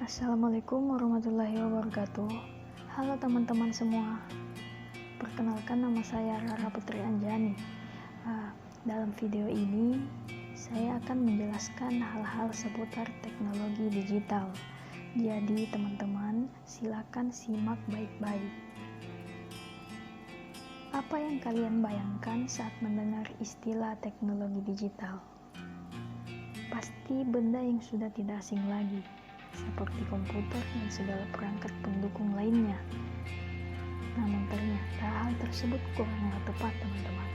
Assalamualaikum warahmatullahi wabarakatuh. Halo teman-teman semua. Perkenalkan, nama saya Rara Putri Anjani. Dalam video ini saya akan menjelaskan hal-hal seputar teknologi digital. Jadi teman-teman silakan simak baik-baik. Apa yang kalian bayangkan saat mendengar istilah teknologi digital? Pasti benda yang sudah tidak asing lagi, seperti komputer dan segala perangkat pendukung lainnya. Namun ternyata hal tersebut kuranglah tepat, teman-teman,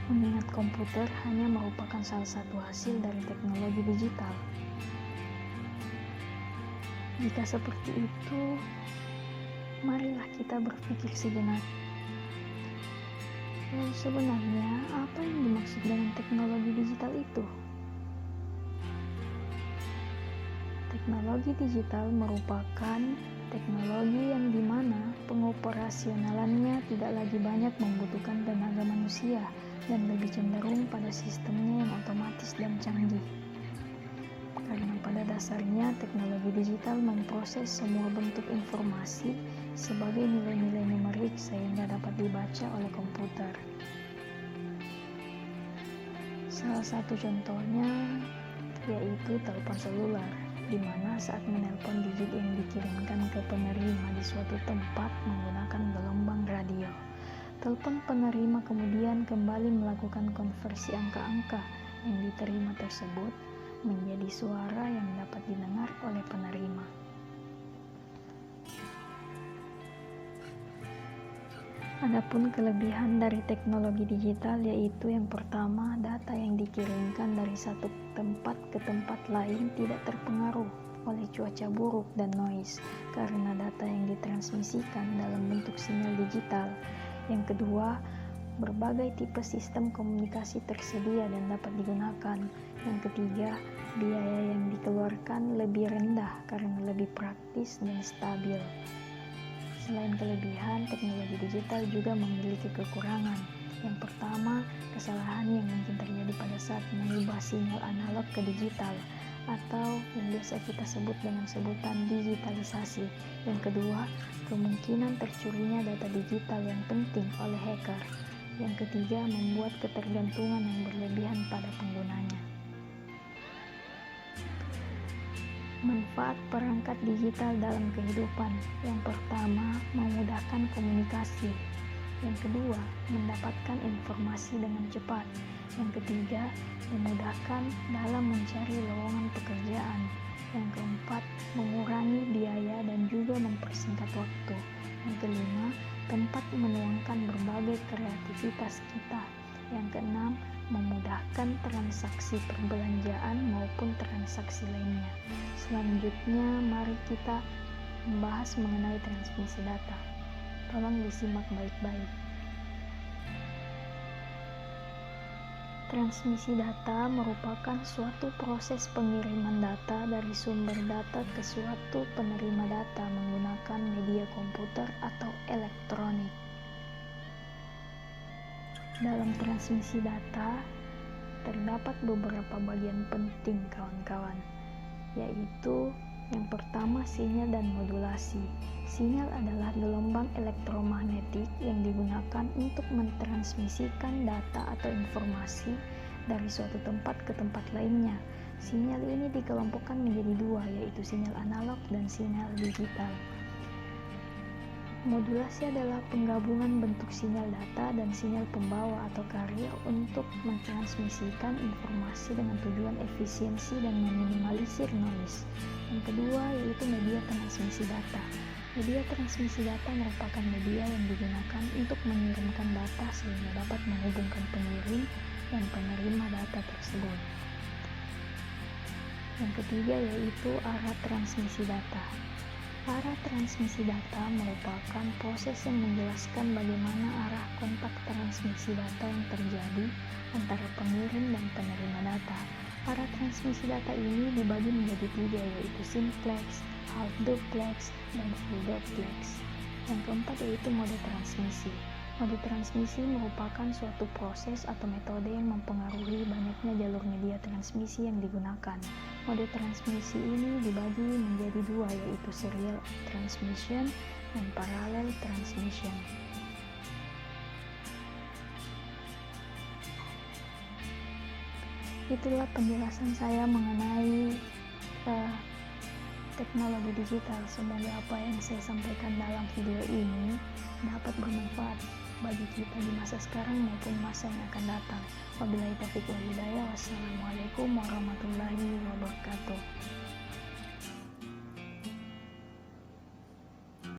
mengingat komputer hanya merupakan salah satu hasil dari teknologi digital. Jika seperti itu, marilah kita berpikir sejenak. Sebenarnya apa yang dimaksud dengan teknologi digital itu? Teknologi digital merupakan teknologi yang dimana pengoperasionalannya tidak lagi banyak membutuhkan tenaga manusia dan lebih cenderung pada sistemnya yang otomatis dan canggih. Karena pada dasarnya teknologi digital memproses semua bentuk informasi sebagai nilai-nilai numerik sehingga dapat dibaca oleh komputer. Salah satu contohnya yaitu telepon seluler, di mana saat menelpon digit yang dikirimkan ke penerima di suatu tempat menggunakan gelombang radio. Telepon penerima kemudian kembali melakukan konversi angka-angka yang diterima tersebut menjadi suara yang dapat didengar oleh penerima. Adapun kelebihan dari teknologi digital yaitu yang pertama, data yang dikirimkan dari satu tempat ke tempat lain tidak terpengaruh oleh cuaca buruk dan noise karena data yang ditransmisikan dalam bentuk sinyal digital. Yang kedua, berbagai tipe sistem komunikasi tersedia dan dapat digunakan. Yang ketiga, biaya yang dikeluarkan lebih rendah karena lebih praktis dan stabil. Selain kelebihan, teknologi digital juga memiliki kekurangan. Yang pertama, kesalahan yang mungkin terjadi pada saat mengubah sinyal analog ke digital atau yang biasa kita sebut dengan sebutan digitalisasi. Yang kedua, kemungkinan tercurinya data digital yang penting oleh hacker. Yang ketiga, membuat ketergantungan yang berlebihan pada penggunanya. Manfaat perangkat digital dalam kehidupan. Yang pertama, memudahkan komunikasi. Yang kedua, mendapatkan informasi dengan cepat. Yang ketiga, memudahkan dalam mencari lowongan pekerjaan. Yang keempat, mengurangi biaya dan juga mempersingkat waktu. Yang kelima, tempat menuangkan berbagai kreativitas kita. Yang keenam, memudahkan transaksi perbelanjaan maupun transaksi lainnya. Selanjutnya, mari kita membahas mengenai transmisi data. Tolong disimak baik-baik. Transmisi data merupakan suatu proses pengiriman data dari sumber data ke suatu penerima data menggunakan media komputer atau elektronik. Dalam transmisi data, terdapat beberapa bagian penting, kawan-kawan, yaitu yang pertama, sinyal dan modulasi. Sinyal adalah gelombang elektromagnetik yang digunakan untuk mentransmisikan data atau informasi dari suatu tempat ke tempat lainnya. Sinyal ini dikelompokkan menjadi dua, yaitu sinyal analog dan sinyal digital. Modulasi adalah penggabungan bentuk sinyal data dan sinyal pembawa atau carrier untuk mentransmisikan informasi dengan tujuan efisiensi dan meminimalisir noise. Yang kedua yaitu media transmisi data. Media transmisi data merupakan media yang digunakan untuk mengirimkan data sehingga dapat menghubungkan pengirim dan penerima data tersebut. Yang ketiga yaitu arah transmisi data. Arah transmisi data merupakan proses yang menjelaskan bagaimana arah kontak transmisi data yang terjadi antara pengirim dan penerima data. Arah transmisi data ini dibagi menjadi tiga, yaitu simplex, half duplex, dan full duplex. Yang keempat yaitu mode transmisi. Mode transmisi merupakan suatu proses atau metode yang mempengaruhi banyaknya jalur media transmisi yang digunakan. Mode transmisi ini dibagi menjadi menjadi dua, yaitu serial transmission dan parallel transmission. Itulah penjelasan saya mengenai teknologi digital. Semoga apa yang saya sampaikan dalam video ini dapat bermanfaat bagi kita di masa sekarang maupun masa yang akan datang. Wabillahi taufiq wal hidayah. Wassalamualaikum warahmatullahi wabarakatuh.